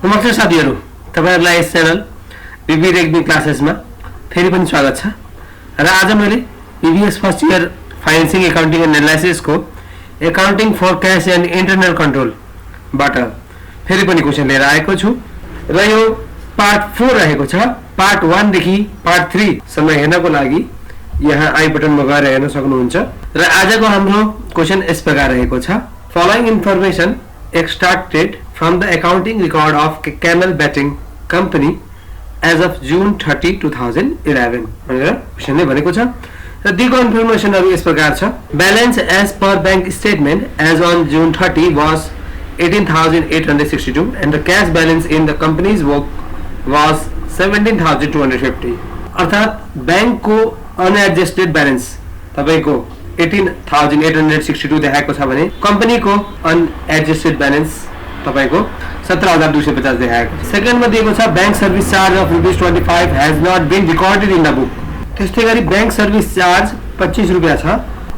नमस्ते साथीहरु, तपाईहरुलाई यस च्यानल बीबी रेग्मी क्लासेसमा फेरि पनि स्वागत छ। र आज मैले BBS first year financing accounting and analysis को accounting forecast and internal control बाट फेरि पनि क्वेशन लिएर आएको छु र यो पार्ट 4 रहेको छ। पार्ट 1 देखि पार्ट 3 सम्म हेर्नको लागि यहाँ आई बटनमा गएर हेर्न सक्नुहुन्छ। र आजको हाम्रो क्वेशन यस प्रकार रहेको छ। Following information extracted from the accounting record of Camel Betting Company as of June 30, 2011 भनेर क्वेशनले भनेको छ। र दिएको इन्फर्मेसनहरु यस प्रकार छ। Balance as per bank statement as on June 30 was 18,862 and the cash balance in the company's book was 17,250। अर्थात bank को unadjusted balance तपाईको 18,862 देखाएको छ भने कंपनी को अनएडजस्टेड बैलेंस तपाईको 17,250 देखाएको छ। सेकेन्डमा दिएको छ bank service charge of ₹25 has not been recorded in the book. त्यस्तै गरी बैंक सर्भिस चार्ज 25 रुपैयाँ छ,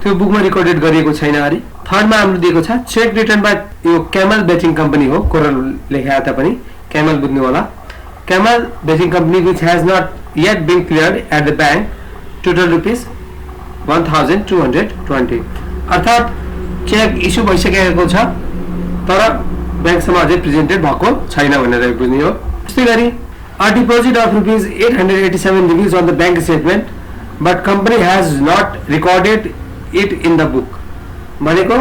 त्यो बुकमा रिकर्डेड गरिएको छैन। गरी थर्डमा हाम्रो दिएको छ चेक रिटर्न बाइ यो कैमल बेटिङ कम्पनी हो, कोरल लेखेको त पनि कैमल बुझ्नु होला। Camel betting company which has not yet been cleared at the bank total ₹1220। अर्थात चेक इस्यु भइसकेको छ तर बैंकसम्म अझै प्रेजेन्टेड भएको छैन भनेर बुझ्ने हो। त्यस्तै गरी a deposit of ₹887 rupees on the bank statement but company has not recorded it in the book भनेको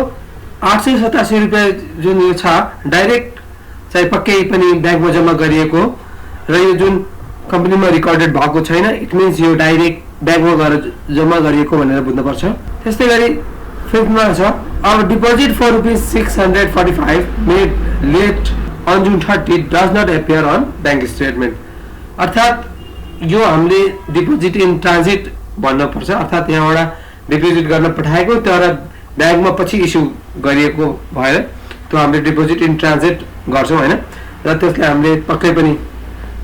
887 रुपैयाँ जुन यो छ डाइरेक्ट चाहिँ पक्कै पनि बैंकमा जम्मा गरिएको र यो जुन कम्पनीमा रिकर्डेड भएको छैन। इट मिन्स यो डाइरेक्ट बैंकमा गएर जम्मा गरिएको भनेर बुझ्नुपर्छ। त्यस्तै गरी फिफ्थमा छ अब deposit for ₹645 made late on जुन 30 does not appear on bank statement. अर्थात यो हामीले डिपोजिट इन ट्रान्जिट भन्नुपर्छ। अर्थात यहाँबाट डिपोजिट गर्न पठाएको तर बैंकमा पछि इस्यु गरिएको भएर त्यो हामीले डिपोजिट इन ट्रान्जिट गर्छौं हैन, र त्यसलाई हामीले पक्कै पनि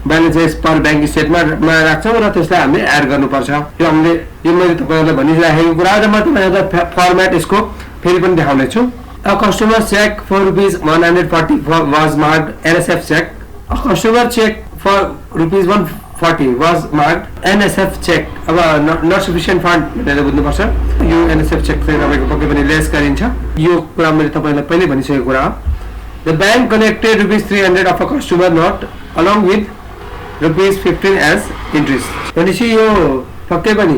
बैलेंस पर बैंक स्टेटमेन्टमा राख्छौं र त्यसलाई हामीले एड गर्नुपर्छ। यो हामीले यो मैले तपाईहरुलाई भनिराखेको कुरा र म तपाईहरुलाई फर्मेट यसको फेरि पनि देखाउने छु। A customer cheque for ₹140 was marked NSF cheque. A customer cheque for ₹140 was marked NSF cheque. अब नट सफिसिएन्ट फन्ड भनेर बुझ्नुपर्छ। यो एनएसएफ चेक चाहिँ तपाईको पक्कै पनि लेस गरिन्छ। यो कुरा मैले तपाईलाई पहिले भनिसकेको कुरा हो। The bank collected ₹300 of a customer note along with ₹15 as interest. भनेपछि यो पक्कै पनि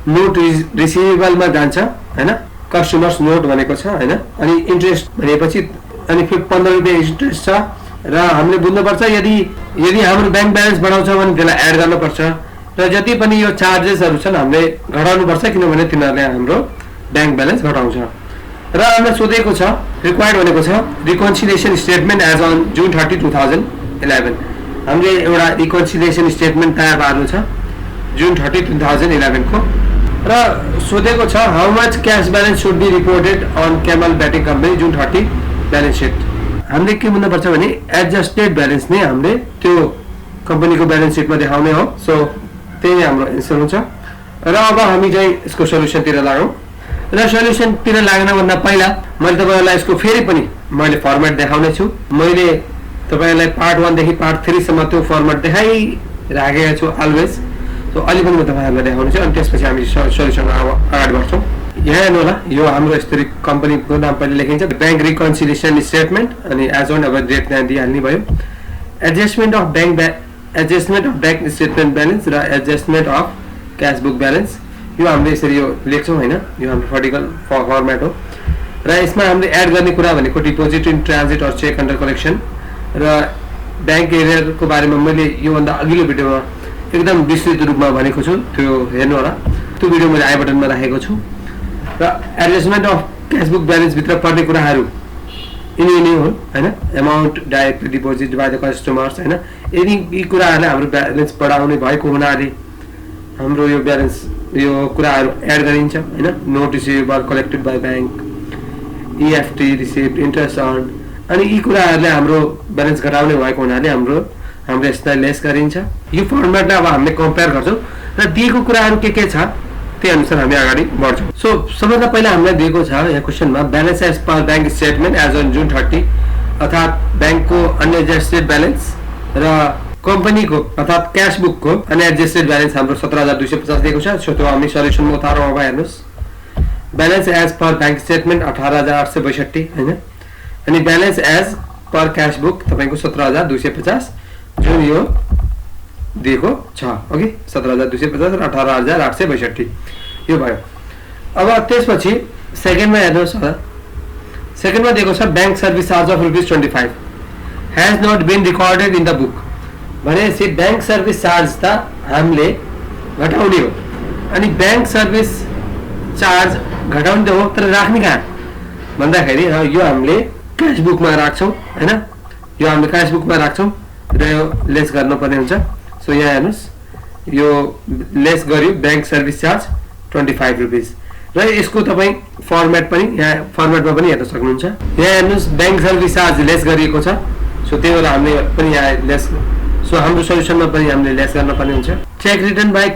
नोट रिसिभेबलमा जान्छ हैन, कस्टमर्स नोट भनेको छ हैन, अनि इन्ट्रेस्ट भनेपछि अनि 15 रुपैयाँ इन्ट्रेस्ट छ र हामीले बुझ्नुपर्छ यदि हाम्रो बैंक ब्यालेन्स बढाउँछ भने त्यसलाई एड गर्नुपर्छ र जति पनि यो चार्जेसहरु छन् हामीले घटाउनुपर्छ किनभने तिनीहरुले हाम्रो बैंक ब्यालेन्स घटाउँछ। र हामीले सोधेको छ रिक्वायर्ड भनेको छ रिकन्सिलिएसन स्टेटमेन्ट एज अन जुन 30, 2011। हामीले एउटा रिकन्सिलिएसन स्टेटमेन्ट तयार पार्नु छ जुन 30, 2011 को। र सोधेको छ how much cash balance should be reported on camel betting company June 30 balance sheet. हामीले के बुझ्नुपर्छ भने एडजस्टेड ब्यालेन्स नै हामीले त्यो कम्पनीको ब्यालेन्स शीटमा देखाउने हो। सो त्यही हाम्रो एन्सर हुन्छ। र अब हामी चाहिँ यसको सल्युसनतिर लागौं। र सल्युसनतिर लाग्न भन्दा पहिला मैले तपाईहरुलाई यसको फेरि पनि मैले फर्मेट देखाउने छु। मैले तपाईहरुलाई पार्ट 1 देखि पार्ट 3 सम्म त्यो फर्मेट देखाइराखेको छु अलवेज। सो अलि पनि म तपाईहरुलाई देखाउने छु अनि त्यसपछि हामी सल्युसन अगाडि बढ्छौं। यहाँ हेर्नु होला, यो हाम्रो यस्तरी कम्पनीको नाम पहिले लेखिन्छ बैंक रिकन्सिलिएसन स्टेटमेन्ट अनि एज अन अब डेट त्यहाँ दिइहाल्नु भयो। Adjustment of bank statement balance र adjustment of cash book balance यो हामीले यसरी यो लेख्छौं हैन। यो हाम्रो भर्टिकल फर्मेट हो र यसमा हामीले एड गर्ने कुरा भनेको deposit in transit or cheque under collection र बैंक एरियरको बारेमा मैले यो भन्दा अघिल्लो भिडियोमा एकदम विस्तृत रूपमा भनेको छु, त्यो हेर्नु होला। त्यो भिडियो मैले आई बटनमा राखेको छु। र adjustment of cash book balance भित्र पर्ने कुराहरू यिनी हो हैन, amount directly deposit by the customers हैन। यी कुराहरुले हाम्रो ब्यालेन्स बढाउने भएको हुनाले हाम्रो यो ब्यालेन्स यो कुराहरू एड गरिन्छ हैन। Note receivable collected by bank, EFT received, interest earn, अनि यी कुराहरुले हाम्रो ब्यालेन्स घटाउने भएको हुनाले हाम्रो यसलाई लेस गरिन्छ। यो फर्मेटलाई अब हामीले कम्पेयर गर्छौं र दिएको कुराहरू के छ त्यही अनुसार हामी अगाडि बढ्छौं। सो सबैभन्दा पहिला हामीलाई दिएको छ यहाँ क्वेशनमा balance as per bank statement as on जुन 30 अर्थात् बैंकको अनएडजस्टेड ब्यालेन्स र कम्पनीको अर्थात् क्याश बुकको अनएडजस्टेड ब्यालेन्स हाम्रो 17250 दिएको छ। सो त्यो हामी सल्युसनमा उतारौँ। अब हेर्नुस्, balance as per bank statement 18862 हैन, अनि balance as per cash book तपाईको 17250 जुन यो दिएको छ। ओके, 17250 र 18862 यो भयो। अब त्यसपछि सेकेन्डमा हेर्नुहोस्, सेकेन्डमा दिएको छ bank service charge of ₹25 has not been recorded in the book. भनेपछि बैंक सर्भिस चार्ज त हामीले घटाउने हो, अनि बैंक सर्भिस चार्ज घटाउने हो, तर राख्ने कहाँ भन्दाखेरि यो हामीले क्याश बुकमा राख्छौँ हैन, यो हामीले क्याश बुकमा राख्छौँ र यो लेस गर्नुपर्ने हुन्छ। सो यहाँ हेर्नुहोस्, यो लेस गर्यो बैंक सर्भिस चार्ज ₹25 र यसको तपाईँ फर्मेट पनि यहाँ फर्मेटमा पनि हेर्न सक्नुहुन्छ। यहाँ हेर्नुहोस्, बैंक सर्भिस चार्ज लेस गरिएको छ। सो त्यही भएर हामीले पनि यहाँ लेस, सो हाम्रो सल्युसनमा पनि हामीले लेस गर्नुपर्ने हुन्छ। Cheque return by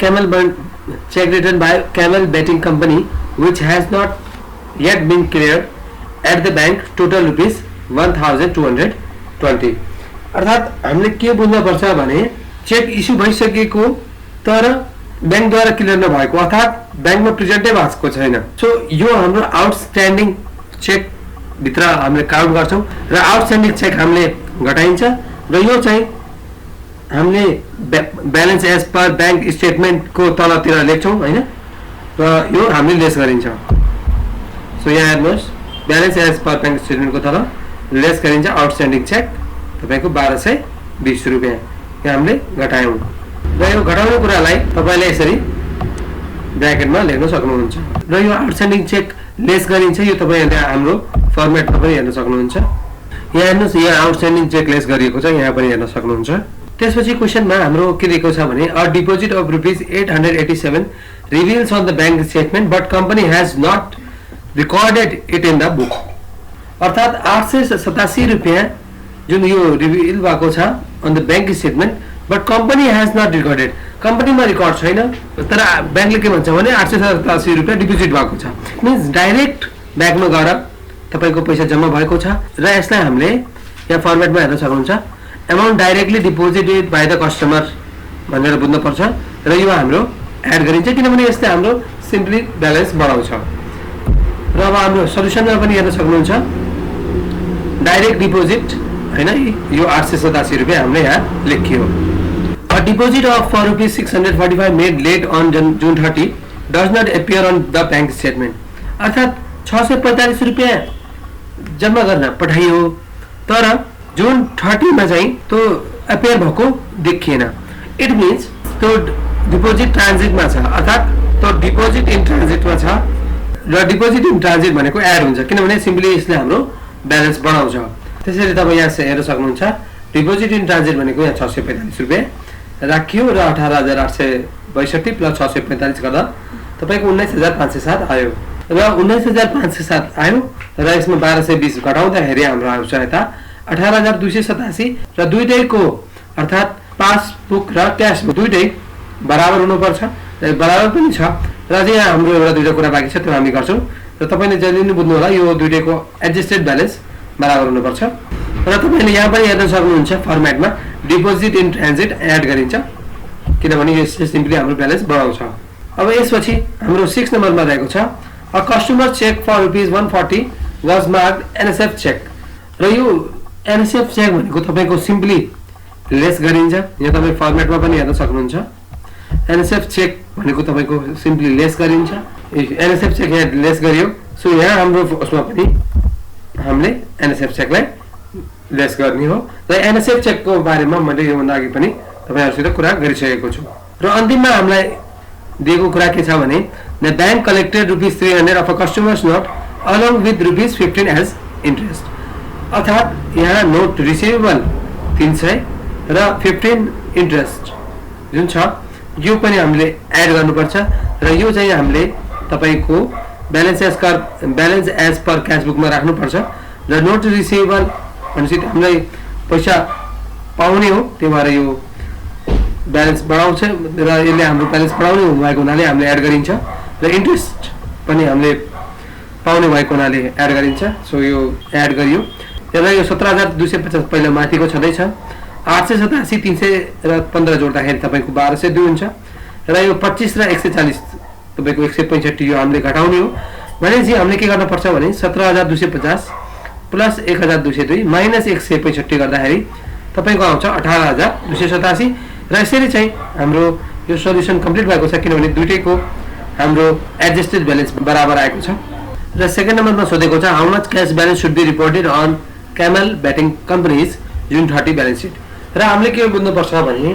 camel betting company which has not yet been cleared at the bank total ₹1220। अर्थात् हामीले के बुझ्नुपर्छ भने चेक इस्यु भइसकेको तर बैंकद्वारा क्लियर नभएको, अर्थात् बैंकमा प्रेजेन्टै भएको छैन। सो यो हाम्रो आउटस्ट्यान्डिङ चेक भित्र हामीले काउन्ट गर्छौँ र आउटस्ट्यान्डिङ चेक हामीले घटाइन्छ र यो चाहिँ हामीले ब्यालेन्स एज पर बैंक स्टेटमेन्टको तलतिर लेख्छौँ हैन, र यो हामीले लेस गरिन्छ। सो यहाँ हेर्नुहोस्, ब्यालेन्स एज पर बैंक स्टेटमेन्टको तल लेस गरिन्छ आउटस्ट्यान्डिङ चेक तपाईको ₹1220 यहाँ हामीले घटायौँ र यो घटाउने कुरालाई तपाईले यसरी ब्र्याकेटमा लेख्न सक्नुहुन्छ र यो आउटस्ट्यान्डिङ चेक लेस गरिन्छ। यो तपाईले हाम्रो फर्मेटमा पनि हेर्न सक्नुहुन्छ। यहाँ हेर्नुहोस्, यहाँ आउटस्ट्यान्डिङ चेक लेस गरिएको छ, यहाँ पनि हेर्न सक्नुहुन्छ। त्यसपछि क्वेशनमा हाम्रो के दिएको छ भने a deposit of ₹887 reveals on the bank statement but company has not recorded it in the book। अर्थात् ₹887 जुन यो रिभिल भएको छ on the bank statement but company has not recorded, कम्पनीमा रिकर्ड छैन, तर बैंकले के भन्छ भने ₹887 डिपोजिट भएको छ, मिन्स डाइरेक्ट बैंकमा गएर तपाईको पैसा जम्मा भएको छ र यसलाई हामीले यहाँ फर्मेटमा हेर्न सक्नुहुन्छ। Amount directly deposited by the customer भनेर बुझ्नुपर्छ र यो हाम्रो एड गरिन्छ, किनभने यसले हाम्रो सिम्पली ब्यालेन्स बढाउँछ। र अब हाम्रो सल्युसनमा पनि हेर्न सक्नुहुन्छ, डाइरेक्ट डिपोजिट हैन, यो ₹887 हामीले यहाँ लेखियो। A deposit of ₹645 made late on June 30 does not appear on the bank statement. अर्थात् ₹645 जम्मा गर्न पठाइयो तर जुन 30 मा चाहिँ त्यो एपियर भएको देखिएन। इट मिन्स त्यो डिपोजिट ट्रान्जिटमा छ, अर्थात् त्यो डिपोजिट इन ट्रान्जिटमा छ र डिपोजिट इन ट्रान्जिट भनेको एड हुन्छ, किनभने सिम्पली यसले हाम्रो ब्यालेन्स बढाउँछ। त्यसरी तपाईँ यहाँ हेर्न सक्नुहुन्छ, डिपोजिट इन ट्रान्जिट भनेको यहाँ ₹645 राखियो र 18,862 प्लस 645 गर्दा तपाईको 19,507 आयो र 19,507 आयो र यसमा 1220 घटाउँदाखेरि हाम्रो आउँछ यता 18,287 र दुईटैको अर्थात् पासबुक र क्याश बुक दुईटै बराबर हुनुपर्छ र बराबर पनि छ र अझै यहाँ हाम्रो एउटा दुईटा कुरा बाँकी छ, त्यो हामी गर्छौँ र तपाईले जहिले पनि बुझ्नु होला यो दुईटैको एडजस्टेड ब्यालेन्स बराबर हुनुपर्छ र तपाईले यहाँ पनि हेर्न सक्नुहुन्छ फर्मेटमा डिपोजिट इन ट्रान्जिट एड गरिन्छ, किनभने यसले सिम्पली हाम्रो ब्यालेन्स बढाउँछ। अब यसपछि हाम्रो 6 नम्बरमा रहेको छ a customer cheque for ₹140 was marked NSF cheque र यो एनएसएफ चेक भनेको तपाईको सिम्पली लेस गरिन्छ। यहाँ तपाईँ फर्मेटमा पनि हेर्न सक्नुहुन्छ, एनएसएफ चेक भनेको तपाईको सिम्पली लेस गरिन्छ। एनएसएफ चेक यहाँ लेस गरियो, सो यहाँ हाम्रो उसमा पनि हामीले एनएसएफ चेकलाई लेस गर्ने हो र एनएसएफ चेकको बारेमा मैले योभन्दा अघि पनि तपाईहरुसित कुरा गरिसकेको छु र अन्तिममा हामीलाई दिएको कुरा के छ भने the bank collected ₹300 of a customers note along with ₹15 as interest. अर्थात् यहाँ नोट रिसिभेबल 300 र 15 इन्ट्रेस्ट जुन छ यो पनि हामीले एड गर्नुपर्छ र यो चाहिँ हामीले तपाईको ब्यालेन्स एज पर क्याश बुकमा राख्नुपर्छ र नोट रिसिभेबल भनेपछि हामीलाई पैसा पाउने हो, त्यही भएर यो ब्यालेन्स बढाउँछ र यसले हाम्रो ब्यालेन्स बढाउने भएको हुनाले हामीले एड गरिन्छ र इन्ट्रेस्ट पनि हामीले पाउने भएको हुनाले एड गरिन्छ। सो यो एड गरियो र यो 17,250 पहिला माथिको छँदैछ। 887 315 जोड्दाखेरि तपाईको 1202 हुन्छ र यो 25 र 140 तपाईको 165 यो हामीले घटाउने हो। भनेपछि हामीले के गर्न पर्छ भने 17,250 प्लस 1,202 माइनस 165 गर्दाखेरि तपाईको आउँछ 18,287 र यसरी चाहिँ हाम्रो यो सोलुसन कम्प्लिट भएको छ, किनभने दुईटैको हाम्रो एडजस्टेड ब्यालेन्स बराबर आएको छ। र सेकेन्ड नम्बरमा सोधेको छ how much cash balance should be reported on camel batting company's June 30 balance seat. र हामीले के बुझ्नुपर्छ भने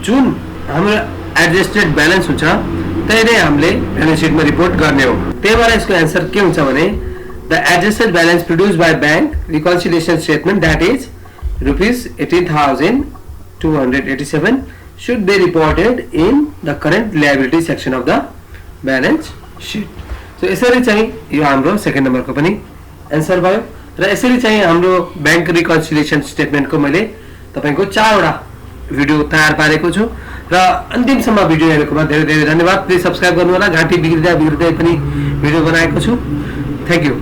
जुन हाम्रो एडजस्टेड ब्यालेन्स हुन्छ त्यही नै हामीले ब्यालेन्स सिटमा रिपोर्ट गर्ने हो। त्यही भएर यसको एन्सर के हुन्छ भने the adjusted balance produce by bank reconciliation statement that is ₹18,287 should be reported in the current liability section of the balance sheet. So यसरी चाहिँ यो हाम्रो सेकेन्ड नम्बरको पनि एन्सर भयो। र यसरी चाहिँ हाम्रो ब्याङ्क रिकन्सिलिएसन स्टेटमेन्टको मैले तपाईको 4 वटा भिडियो तयार पारेको छु र अन्तिमसम्म भिडियो हेरेकोमा धेरै धेरै धन्यवाद। प्लिज सब्स्क्राइब गर्नु होला। घाँटी बिग्रिँदा पनि भिडियो बनाएको छु। Thank you.